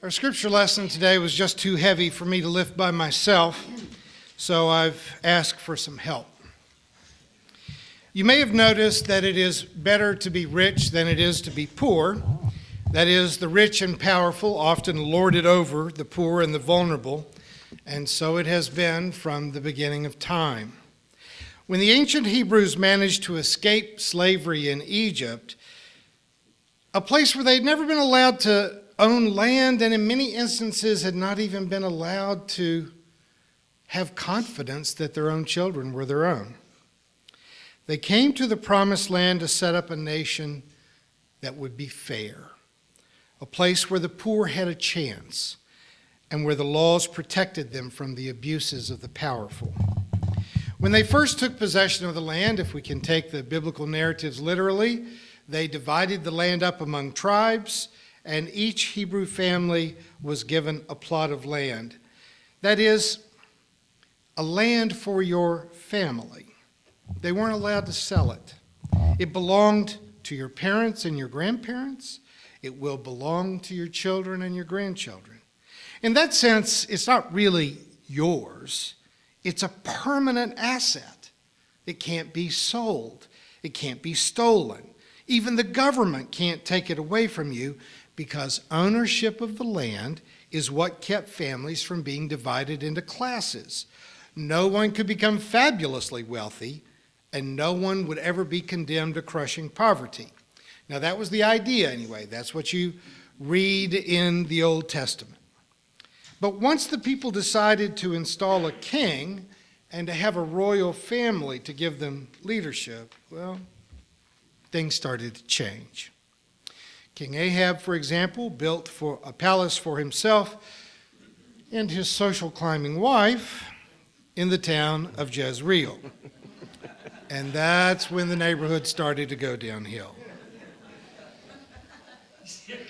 Our scripture lesson today was just too heavy for me to lift by myself, so I've asked for some help. You may have noticed that it is better to be rich than it is to be poor. That is, the rich and powerful often lord it over the poor and the vulnerable, and so it has been from the beginning of time. When the ancient Hebrews managed to escape slavery in Egypt, a place where they'd never been allowed to own land and in many instances had not even been allowed to have confidence that their own children were their own. They came to the promised land to set up a nation that would be fair, a place where the poor had a chance and where the laws protected them from the abuses of the powerful. When they first took possession of the land, if we can take the biblical narratives literally, they divided the land up among tribes, and each Hebrew family was given a plot of land. That is, a land for your family. They weren't allowed to sell it. It belonged to your parents and your grandparents. It will belong to your children and your grandchildren. In that sense, it's not really yours. It's a permanent asset. It can't be sold. It can't be stolen. Even the government can't take it away from you, because ownership of the land is what kept families from being divided into classes. No one could become fabulously wealthy, and no one would ever be condemned to crushing poverty. Now, that was the idea anyway. That's what you read in the Old Testament. But once the people decided to install a king and to have a royal family to give them leadership, well, things started to change. King Ahab, for example, built a palace for himself and his social climbing wife in the town of Jezreel. And that's when the neighborhood started to go downhill. Just getting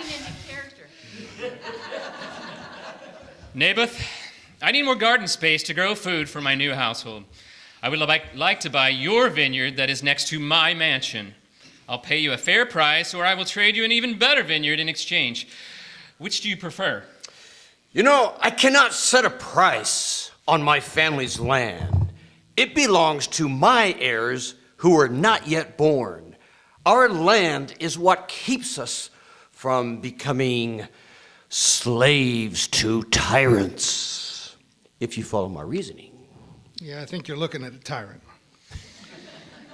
into character. Naboth, I need more garden space to grow food for my new household. I would like to buy your vineyard that is next to my mansion. I'll pay you a fair price, or I will trade you an even better vineyard in exchange. Which do you prefer? You know, I cannot set a price on my family's land. It belongs to my heirs who are not yet born. Our land is what keeps us from becoming slaves to tyrants, if you follow my reasoning. Yeah, I think you're looking at a tyrant.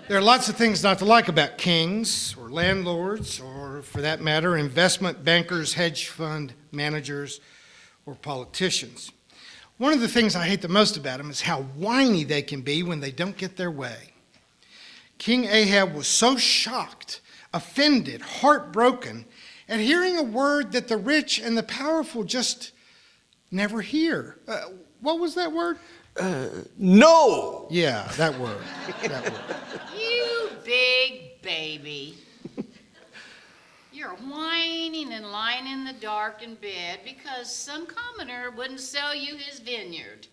There are lots of things not to like about kings or landlords or, for that matter, investment bankers, hedge fund managers, or politicians. One of the things I hate the most about them is how whiny they can be when they don't get their way. King Ahab was so shocked, offended, heartbroken at hearing a word that the rich and the powerful just never hear. What was that word? No! Yeah, that word. That word. You big baby. You're whining and lying in the dark in bed because some commoner wouldn't sell you his vineyard.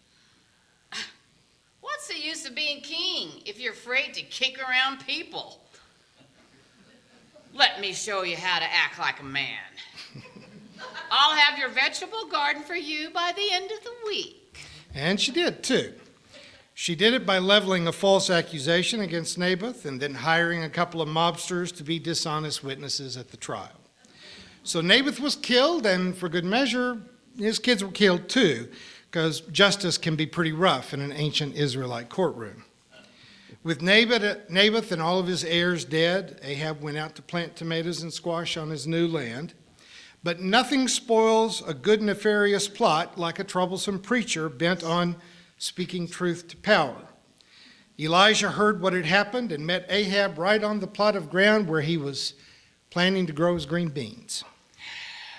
What's the use of being king if you're afraid to kick around people? Let me show you how to act like a man. I'll have your vegetable garden for you by the end of the week. And she did, too. She did it by leveling a false accusation against Naboth and then hiring a couple of mobsters to be dishonest witnesses at the trial. So Naboth was killed, and for good measure, his kids were killed too, because justice can be pretty rough in an ancient Israelite courtroom. With Naboth and all of his heirs dead, Ahab went out to plant tomatoes and squash on his new land. But nothing spoils a good nefarious plot like a troublesome preacher bent on speaking truth to power. Elijah heard what had happened and met Ahab right on the plot of ground where he was planning to grow his green beans.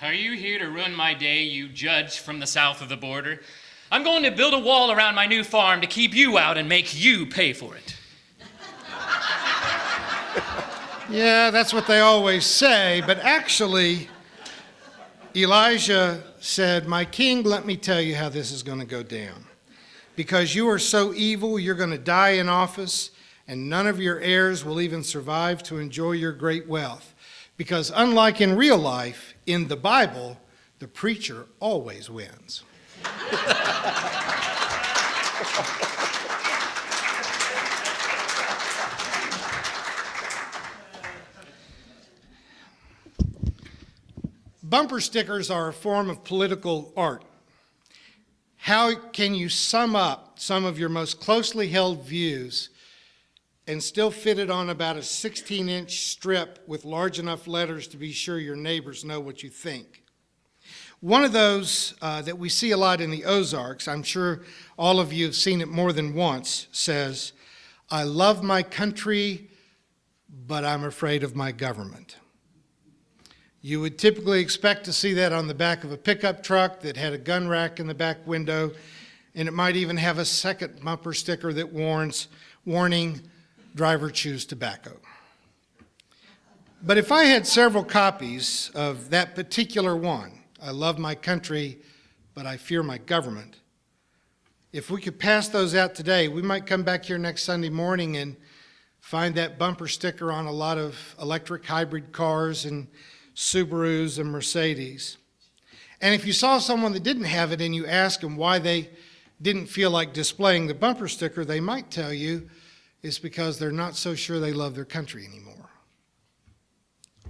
Are you here to ruin my day, you judge from the south of the border? I'm going to build a wall around my new farm to keep you out and make you pay for it. Yeah, that's what they always say, but actually, Elijah said, "My king, let me tell you how this is going to go down. Because you are so evil, you're going to die in office, and none of your heirs will even survive to enjoy your great wealth. Because unlike in real life, in the Bible, the preacher always wins. Bumper stickers are a form of political art. How can you sum up some of your most closely held views and still fit it on about a 16-inch strip with large enough letters to be sure your neighbors know what you think? One of those that we see a lot in the Ozarks, I'm sure all of you have seen it more than once, says, "I love my country, but I'm afraid of my government." You would typically expect to see that on the back of a pickup truck that had a gun rack in the back window, and it might even have a second bumper sticker that warning, driver chews tobacco. But if I had several copies of that particular one, "I love my country, but I fear my government," if we could pass those out today, we might come back here next Sunday morning and find that bumper sticker on a lot of electric hybrid cars and Subarus and Mercedes. And if you saw someone that didn't have it and you ask them why they didn't feel like displaying the bumper sticker, they might tell you it's because they're not so sure they love their country anymore.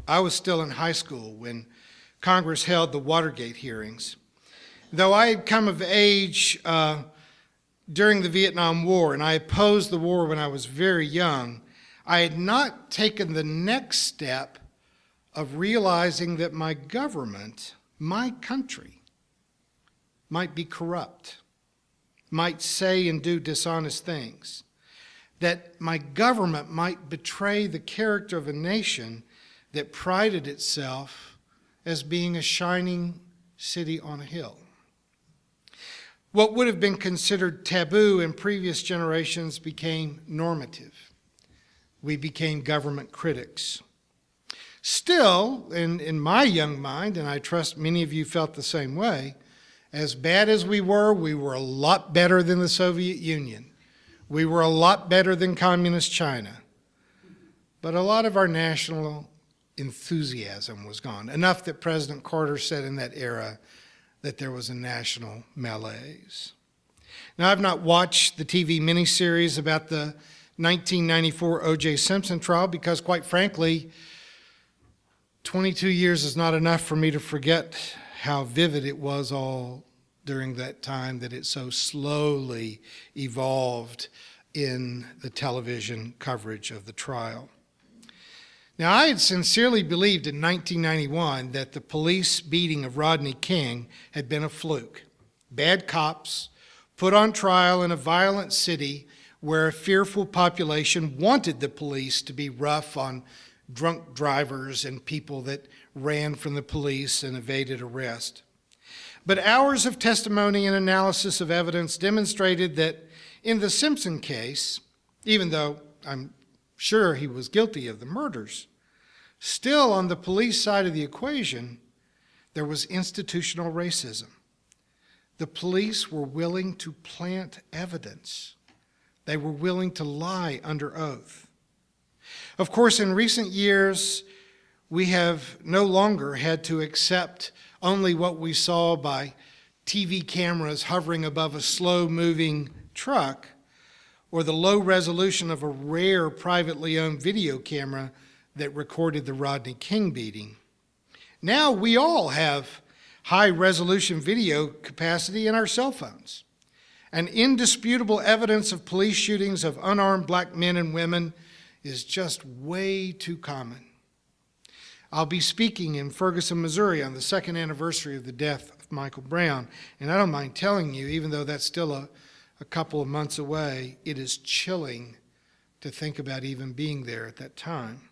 I was still in high school when Congress held the Watergate hearings. Though I had come of age during the Vietnam War and I opposed the war when I was very young, I had not taken the next step of realizing that my government, my country, might be corrupt, might say and do dishonest things, that my government might betray the character of a nation that prided itself as being a shining city on a hill. What would have been considered taboo in previous generations became normative. We became government critics. Still, in my young mind, and I trust many of you felt the same way, as bad as we were a lot better than the Soviet Union. We were a lot better than communist China. But a lot of our national enthusiasm was gone, enough that President Carter said in that era that there was a national malaise. Now, I've not watched the TV miniseries about the 1994 O.J. Simpson trial because, quite frankly, 22 years is not enough for me to forget how vivid it was all during that time, that it so slowly evolved in the television coverage of the trial. Now, I had sincerely believed in 1991 that the police beating of Rodney King had been a fluke. Bad cops put on trial in a violent city where a fearful population wanted the police to be rough on drunk drivers and people that ran from the police and evaded arrest. But hours of testimony and analysis of evidence demonstrated that in the Simpson case, even though I'm sure he was guilty of the murders, still on the police side of the equation, there was institutional racism. The police were willing to plant evidence. They were willing to lie under oath. Of course, in recent years, we have no longer had to accept only what we saw by TV cameras hovering above a slow-moving truck or the low resolution of a rare privately owned video camera that recorded the Rodney King beating. Now we all have high-resolution video capacity in our cell phones. And indisputable evidence of police shootings of unarmed black men and women is just way too common. I'll be speaking in Ferguson, Missouri on the second anniversary of the death of Michael Brown. And I don't mind telling you, even though that's still a couple of months away, it is chilling to think about even being there at that time.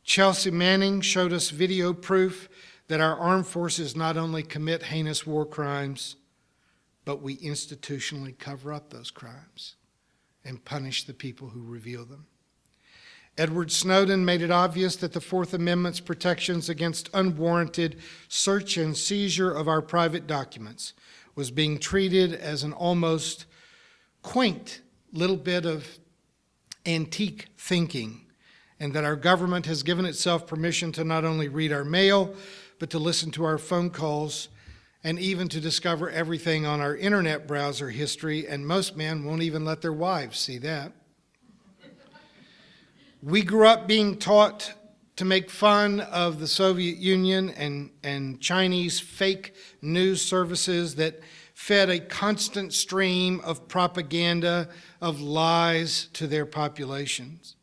Chelsea Manning showed us video proof that our armed forces not only commit heinous war crimes, but we institutionally cover up those crimes and punish the people who reveal them. Edward Snowden made it obvious that the Fourth Amendment's protections against unwarranted search and seizure of our private documents was being treated as an almost quaint little bit of antique thinking and that our government has given itself permission to not only read our mail, but to listen to our phone calls, and even to discover everything on our internet browser history, and most men won't even let their wives see that. We grew up being taught to make fun of the Soviet Union and Chinese fake news services that fed a constant stream of propaganda, of lies to their populations.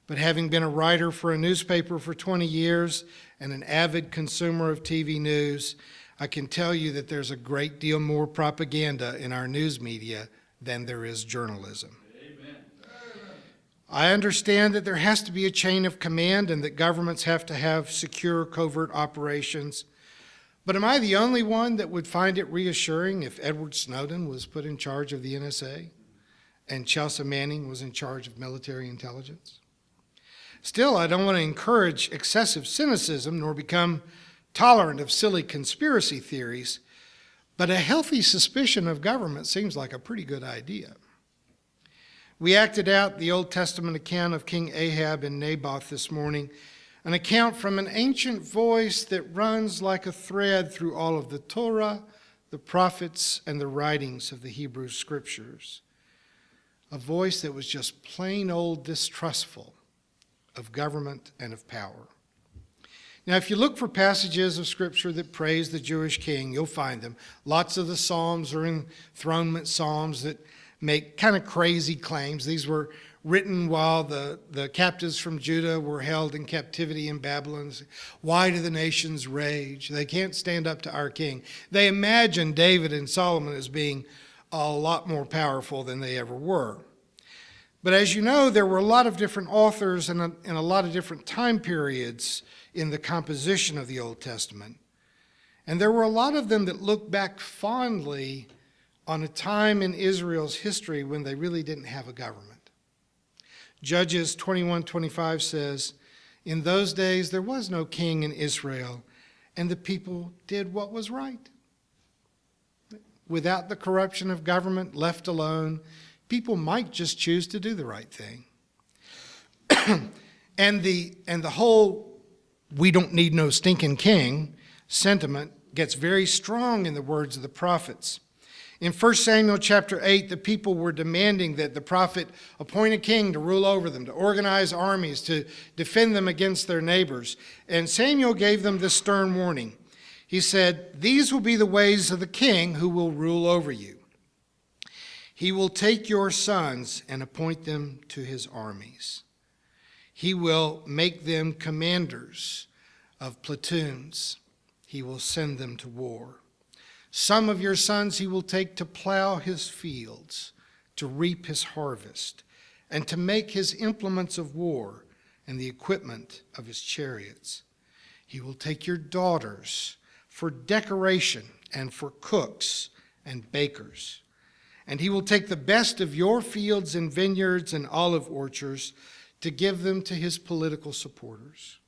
But having been a writer for a newspaper for 20 years and an avid consumer of TV news, I can tell you that there's a great deal more propaganda in our news media than there is journalism. Amen. I understand that there has to be a chain of command and that governments have to have secure covert operations. But am I the only one that would find it reassuring if Edward Snowden was put in charge of the NSA and Chelsea Manning was in charge of military intelligence? Still, I don't want to encourage excessive cynicism nor become tolerant of silly conspiracy theories, but a healthy suspicion of government seems like a pretty good idea. We acted out the Old Testament account of King Ahab and Naboth this morning, an account from an ancient voice that runs like a thread through all of the Torah, the prophets, and the writings of the Hebrew Scriptures. A voice that was just plain old distrustful of government and of power. Now, if you look for passages of Scripture that praise the Jewish king, you'll find them. Lots of the Psalms are enthronement psalms that make kind of crazy claims. These were written while the captives from Judah were held in captivity in Babylon. Why do the nations rage? They can't stand up to our king. They imagine David and Solomon as being a lot more powerful than they ever were. But as you know, there were a lot of different authors and a lot of different time periods in the composition of the Old Testament. And there were a lot of them that looked back fondly on a time in Israel's history when they really didn't have a government. Judges 21:25 says, "In those days there was no king in Israel, and the people did what was right." Without the corruption of government, left alone, people might just choose to do the right thing. and the whole "we don't need no stinking king" sentiment gets very strong in the words of the prophets. In 1 Samuel chapter 8, the people were demanding that the prophet appoint a king to rule over them, to organize armies, to defend them against their neighbors. And Samuel gave them this stern warning. He said, "These will be the ways of the king who will rule over you. He will take your sons and appoint them to his armies. He will make them commanders of platoons. He will send them to war. Some of your sons he will take to plow his fields, to reap his harvest, and to make his implements of war and the equipment of his chariots. He will take your daughters for decoration and for cooks and bakers. And he will take the best of your fields and vineyards and olive orchards to give them to his political supporters.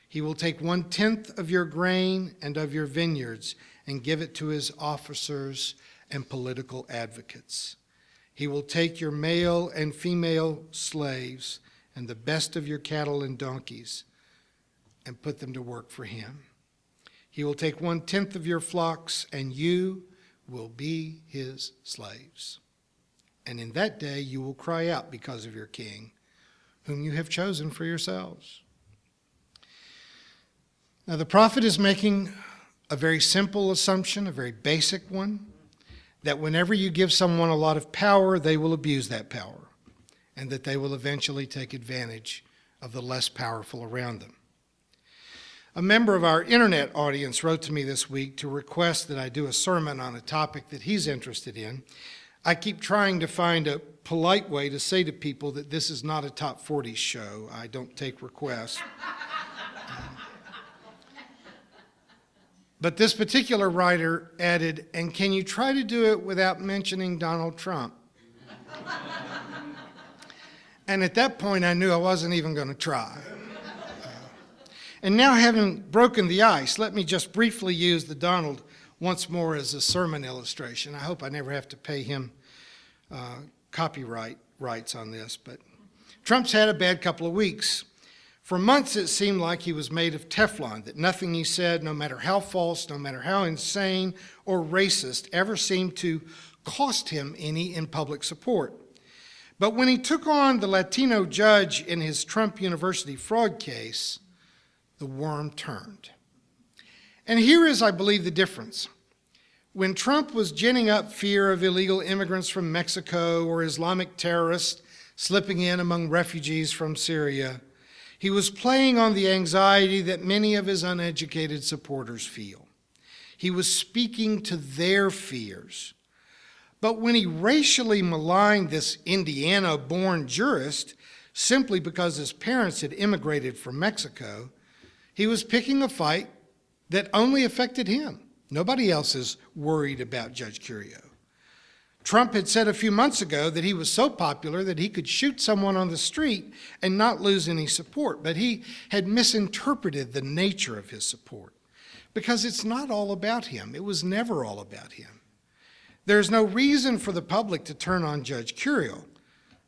He will take 1/10 of your grain and of your vineyards and give it to his officers and political advocates. He will take your male and female slaves and the best of your cattle and donkeys and put them to work for him. He will take 1/10 of your flocks, and you will be his slaves. And in that day you will cry out because of your king, whom you have chosen for yourselves." Now the prophet is making a very simple assumption, a very basic one, that whenever you give someone a lot of power, they will abuse that power, and that they will eventually take advantage of the less powerful around them. A member of our internet audience wrote to me this week to request that I do a sermon on a topic that he's interested in. I keep trying to find a polite way to say to people that this is not a top 40 show. I don't take requests. But this particular writer added, "And can you try to do it without mentioning Donald Trump?" And at that point, I knew I wasn't even going to try. And now, having broken the ice, let me just briefly use the Donald once more as a sermon illustration. I hope I never have to pay him copyright rights on this, but Trump's had a bad couple of weeks. For months it seemed like he was made of Teflon, that nothing he said, no matter how false, no matter how insane or racist, ever seemed to cost him any in public support. But when he took on the Latino judge in his Trump University fraud case, the worm turned. And here is, I believe, the difference. When Trump was ginning up fear of illegal immigrants from Mexico or Islamic terrorists slipping in among refugees from Syria, he was playing on the anxiety that many of his uneducated supporters feel. He was speaking to their fears. But when he racially maligned this Indiana-born jurist simply because his parents had immigrated from Mexico, he was picking a fight that only affected him. Nobody else is worried about Judge Curio. Trump had said a few months ago that he was so popular that he could shoot someone on the street and not lose any support, but he had misinterpreted the nature of his support because it's not all about him. It was never all about him. There's no reason for the public to turn on Judge Curio.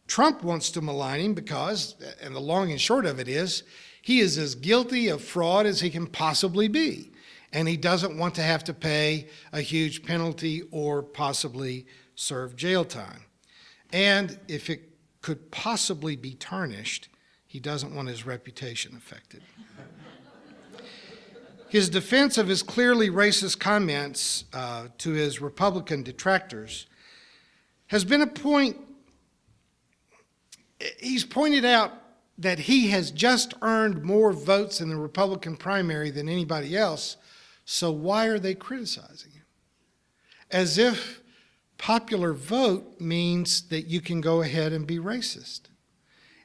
Trump wants to malign him because, and the long and short of it is, he is as guilty of fraud as he can possibly be, and he doesn't want to have to pay a huge penalty or possibly serve jail time. And if it could possibly be tarnished, he doesn't want his reputation affected. His defense of his clearly racist comments to his Republican detractors has been a point. He's pointed out that he has just earned more votes in the Republican primary than anybody else, so why are they criticizing him? As if popular vote means that you can go ahead and be racist.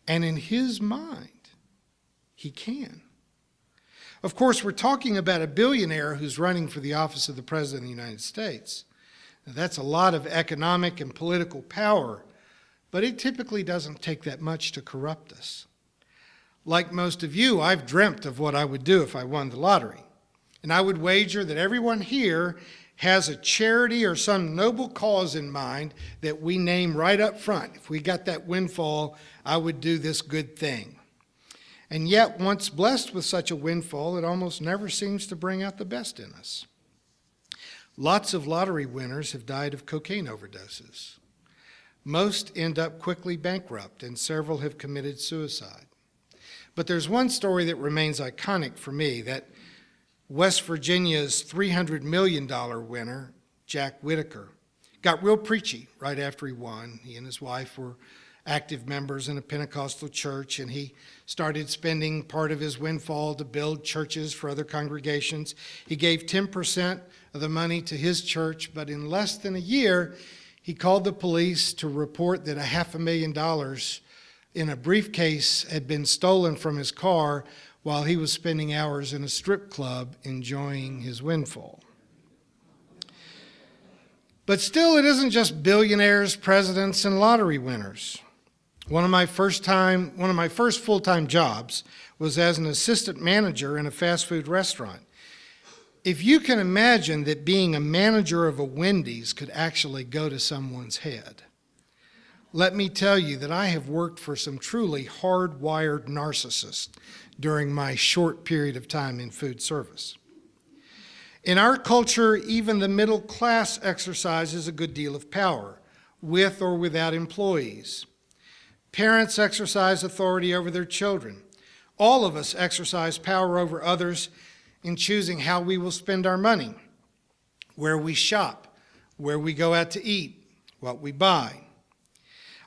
And in his mind, he can. Of course, we're talking about a billionaire who's running for the office of the President of the United States. Now, that's a lot of economic and political power, but it typically doesn't take that much to corrupt us. Like most of you, I've dreamt of what I would do if I won the lottery. And I would wager that everyone here has a charity or some noble cause in mind that we name right up front. If we got that windfall, I would do this good thing. And yet, once blessed with such a windfall, it almost never seems to bring out the best in us. Lots of lottery winners have died of cocaine overdoses. Most end up quickly bankrupt, and several have committed suicide. But there's one story that remains iconic for me, that West Virginia's $300 million winner, Jack Whitaker, got real preachy right after he won. He and his wife were active members in a Pentecostal church, and he started spending part of his windfall to build churches for other congregations. He gave 10% of the money to his church, but in less than a year, he called the police to report that $500,000 in a briefcase had been stolen from his car while he was spending hours in a strip club enjoying his windfall. But still, it isn't just billionaires, presidents, and lottery winners. One of my first full-time jobs was as an assistant manager in a fast food restaurant. If you can imagine that being a manager of a Wendy's could actually go to someone's head, let me tell you that I have worked for some truly hardwired narcissists during my short period of time in food service. In our culture, even the middle class exercises a good deal of power, with or without employees. Parents exercise authority over their children. All of us exercise power over others in choosing how we will spend our money, where we shop, where we go out to eat, what we buy.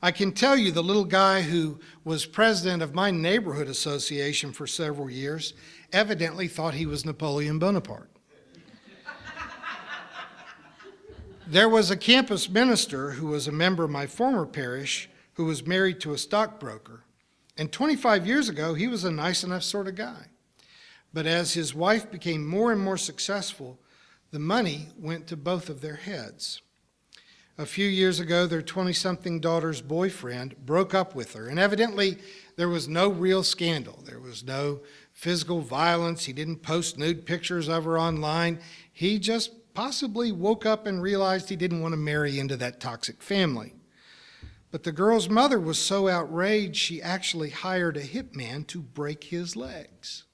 I can tell you the little guy who was president of my neighborhood association for several years evidently thought he was Napoleon Bonaparte. There was a campus minister who was a member of my former parish who was married to a stockbroker, and 25 years ago he was a nice enough sort of guy. But as his wife became more and more successful, the money went to both of their heads. A few years ago, their 20-something daughter's boyfriend broke up with her, and evidently there was no real scandal. There was no physical violence. He didn't post nude pictures of her online. He just possibly woke up and realized he didn't want to marry into that toxic family. But the girl's mother was so outraged, she actually hired a hitman to break his legs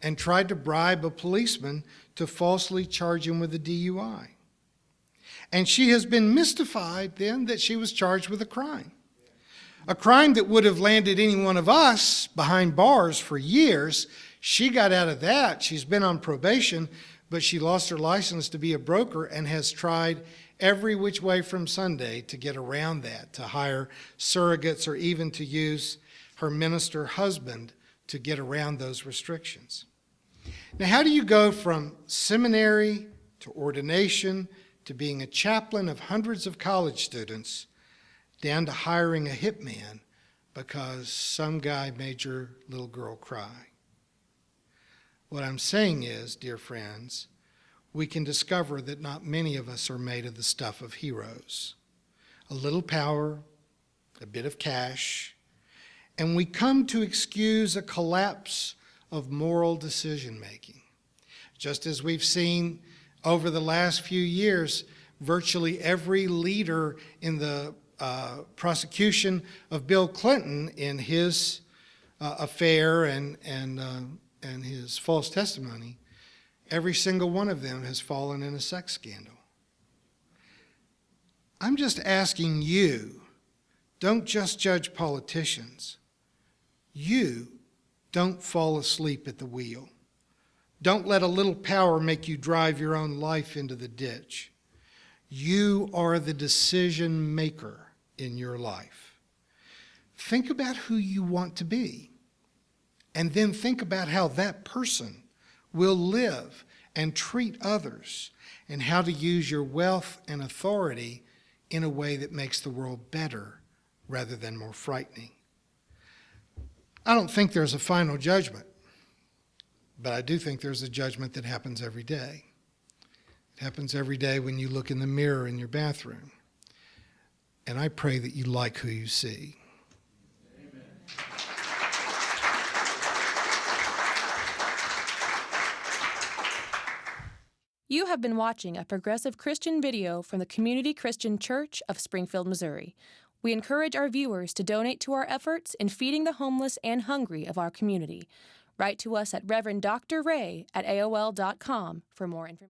and tried to bribe a policeman to falsely charge him with a DUI. And she has been mystified then that she was charged with a crime that would have landed any one of us behind bars for years. She got out of that. She's been on probation, but she lost her license to be a broker and has tried every which way from Sunday to get around that, to hire surrogates or even to use her minister husband to get around those restrictions. Now, how do you go from seminary to ordination to being a chaplain of hundreds of college students down to hiring a hitman because some guy made your little girl cry? What I'm saying is, dear friends, we can discover that not many of us are made of the stuff of heroes. A little power, a bit of cash, and we come to excuse a collapse of moral decision-making. Just as we've seen over the last few years, virtually every leader in the prosecution of Bill Clinton in his affair and his false testimony, every single one of them has fallen in a sex scandal. I'm just asking you, don't just judge politicians. You don't fall asleep at the wheel. Don't let a little power make you drive your own life into the ditch. You are the decision maker in your life. Think about who you want to be, and then think about how that person will live and treat others, and how to use your wealth and authority in a way that makes the world better rather than more frightening. I don't think there's a final judgment, but I do think there's a judgment that happens every day. It happens every day when you look in the mirror in your bathroom. And I pray that you like who you see. Amen. You have been watching a progressive Christian video from the Community Christian Church of Springfield, Missouri. We encourage our viewers to donate to our efforts in feeding the homeless and hungry of our community. Write to us at Reverend Dr. Ray at AOL.com for more information.